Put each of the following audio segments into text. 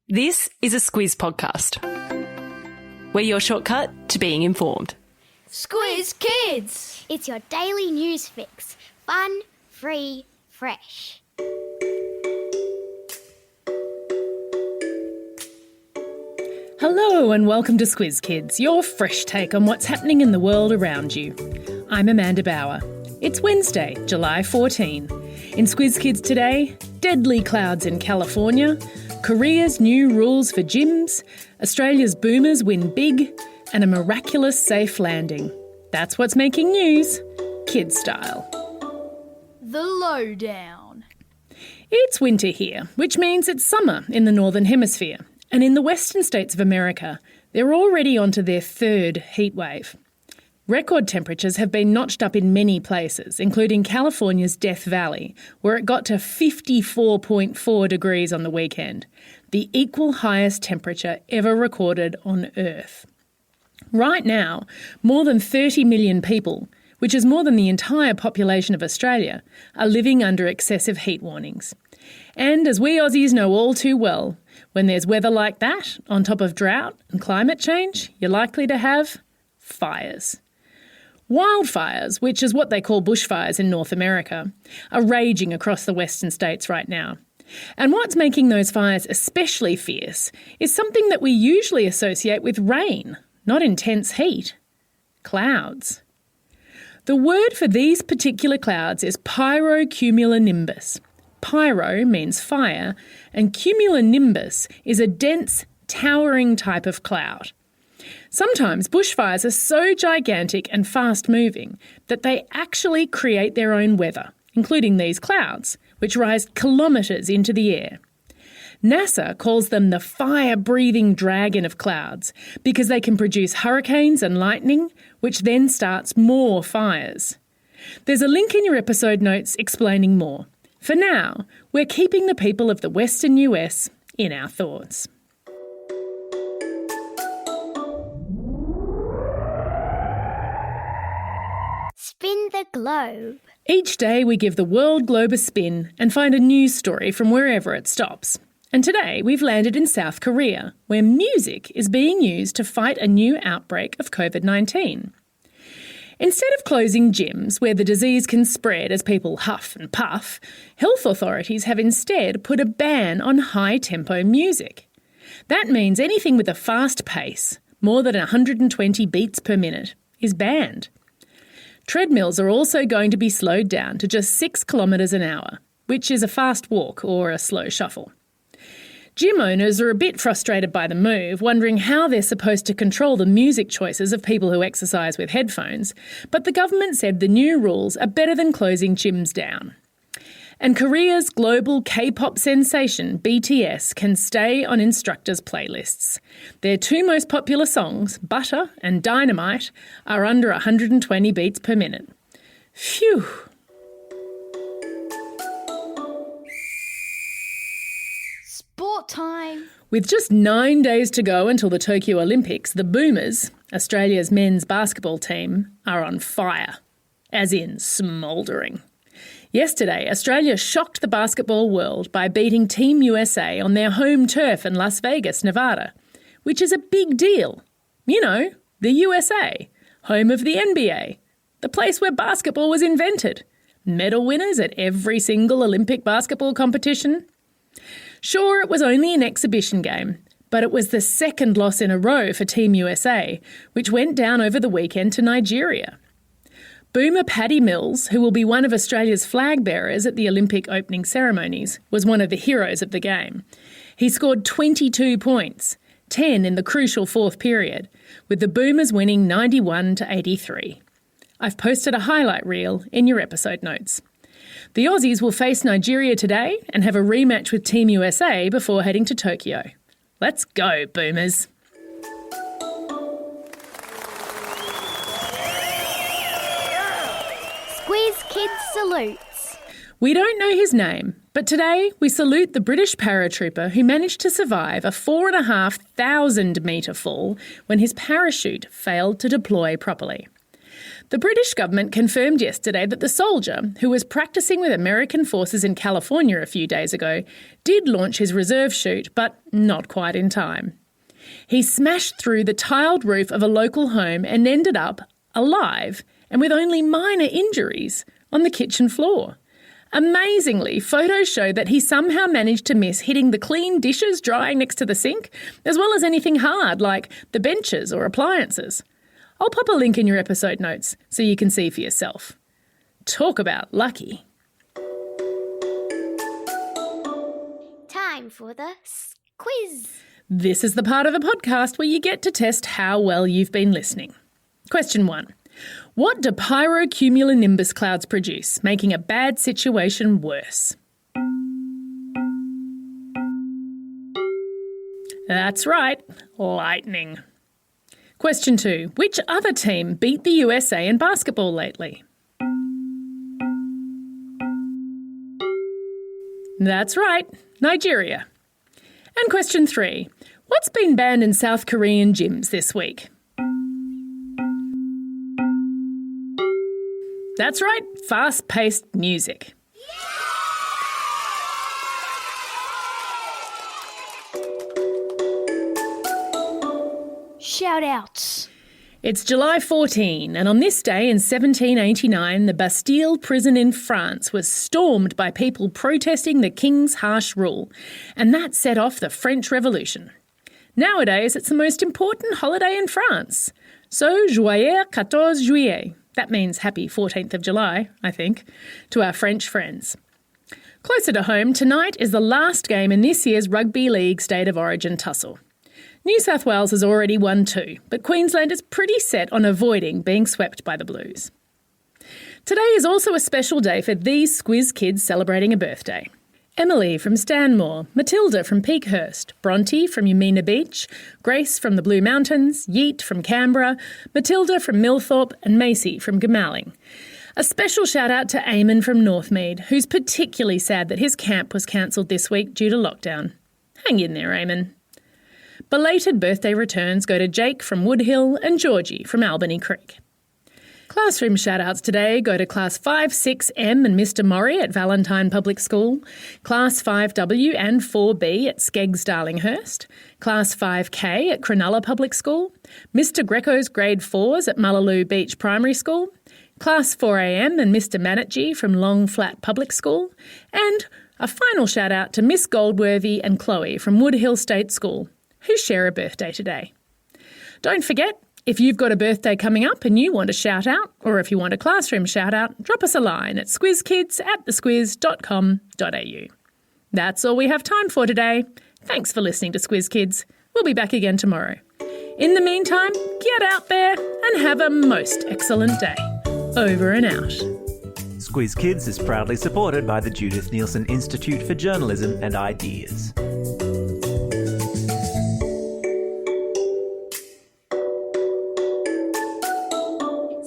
This is a Squiz podcast. We're your shortcut to being informed. Squiz Kids! It's your daily news fix. Fun, free, fresh. Hello and welcome to Squiz Kids, your fresh take on what's happening in the world around you. I'm Amanda Bauer. It's Wednesday, July 14. In Squiz Kids today, deadly clouds in California, Korea's new rules for gyms, Australia's boomers win big, and a miraculous safe landing. That's what's making news, kid style. The lowdown. It's winter here, which means it's summer in the Northern Hemisphere. And in the western states of America, they're already onto their third heat wave. Record temperatures have been notched up in many places, including California's Death Valley, where it got to 54.4 degrees on the weekend, the equal highest temperature ever recorded on Earth. Right now, more than 30 million people, which is more than the entire population of Australia, are living under excessive heat warnings. And as we Aussies know all too well, when there's weather like that, on top of drought and climate change, you're likely to have fires. Wildfires, which is what they call bushfires in North America, are raging across the western states right now. And what's making those fires especially fierce is something that we usually associate with rain, not intense heat: clouds. The word for these particular clouds is pyrocumulonimbus. Pyro means fire, and cumulonimbus is a dense, towering type of cloud. Sometimes bushfires are so gigantic and fast-moving that they actually create their own weather, including these clouds, which rise kilometres into the air. NASA calls them the fire-breathing dragon of clouds because they can produce hurricanes and lightning, which then starts more fires. There's a link in your episode notes explaining more. For now, we're keeping the people of the western US in our thoughts. Spin the globe. Each day we give the world globe a spin and find a news story from wherever it stops. And today we've landed in South Korea, where music is being used to fight a new outbreak of COVID-19. Instead of closing gyms where the disease can spread as people huff and puff, health authorities have instead put a ban on high-tempo music. That means anything with a fast pace, more than 120 beats per minute, is banned. Treadmills are also going to be slowed down to just 6 kilometres an hour, which is a fast walk or a slow shuffle. Gym owners are a bit frustrated by the move, wondering how they're supposed to control the music choices of people who exercise with headphones, but the government said the new rules are better than closing gyms down. And Korea's global K-pop sensation, BTS, can stay on instructors' playlists. Their two most popular songs, Butter and Dynamite, are under 120 beats per minute. Phew! Sport time. With just 9 days to go until the Tokyo Olympics, the Boomers, Australia's men's basketball team, are on fire. As in smouldering. Yesterday, Australia shocked the basketball world by beating Team USA on their home turf in Las Vegas, Nevada, which is a big deal. You know, the USA, home of the NBA, the place where basketball was invented, medal winners at every single Olympic basketball competition. Sure, it was only an exhibition game, but it was the second loss in a row for Team USA, which went down over the weekend to Nigeria. Boomer Paddy Mills, who will be one of Australia's flag bearers at the Olympic opening ceremonies, was one of the heroes of the game. He scored 22 points, 10 in the crucial fourth period, with the Boomers winning 91-83. I've posted a highlight reel in your episode notes. The Aussies will face Nigeria today and have a rematch with Team USA before heading to Tokyo. Let's go, Boomers! Squiz Kids salutes. We don't know his name, but today we salute the British paratrooper who managed to survive a 4,500 metre fall when his parachute failed to deploy properly. The British government confirmed yesterday that the soldier, who was practicing with American forces in California a few days ago, did launch his reserve chute, but not quite in time. He smashed through the tiled roof of a local home and ended up alive and with only minor injuries on the kitchen floor. Amazingly, photos show that he somehow managed to miss hitting the clean dishes drying next to the sink, as well as anything hard like the benches or appliances. I'll pop a link in your episode notes so you can see for yourself. Talk about lucky. Time for the quiz. This is the part of the podcast where you get to test how well you've been listening. Question 1. What do pyrocumulonimbus clouds produce, making a bad situation worse? That's right, lightning. Question 2. Which other team beat the USA in basketball lately? That's right, Nigeria. And question 3. What's been banned in South Korean gyms this week? That's right, fast-paced music. Shout-outs. It's July 14, and on this day in 1789, the Bastille prison in France was stormed by people protesting the king's harsh rule, and that set off the French Revolution. Nowadays, it's the most important holiday in France. So, joyeux 14 juillet. That means happy 14th of July, I think, to our French friends. Closer to home, tonight is the last game in this year's Rugby League State of Origin tussle. New South Wales has already won 2, but Queensland is pretty set on avoiding being swept by the Blues. Today is also a special day for these Squiz Kids celebrating a birthday. Emily from Stanmore, Matilda from Peakhurst, Bronte from Umina Beach, Grace from the Blue Mountains, Yeet from Canberra, Matilda from Millthorpe and Macy from Goomalling. A special shout out to Eamon from Northmead, who's particularly sad that his camp was cancelled this week due to lockdown. Hang in there, Eamon. Belated birthday returns go to Jake from Woodhill and Georgie from Albany Creek. Classroom shout-outs today go to Class 5, 6M and Mr Murray at Valentine Public School, Class 5W and 4B at Skeggs Darlinghurst, Class 5K at Cronulla Public School, Mr Greco's Grade 4s at Mullaloo Beach Primary School, Class 4AM and Mr Manatjee from Long Flat Public School, and a final shout-out to Miss Goldworthy and Chloe from Woodhill State School, who share a birthday today. Don't forget, if you've got a birthday coming up and you want a shout-out, or if you want a classroom shout-out, drop us a line at squizkids@thesquiz.com.au. That's all we have time for today. Thanks for listening to Squiz Kids. We'll be back again tomorrow. In the meantime, get out there and have a most excellent day. Over and out. Squiz Kids is proudly supported by the Judith Neilson Institute for Journalism and Ideas.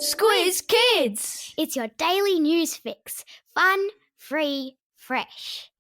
Squiz Kids! It's your daily news fix. Fun, free, fresh.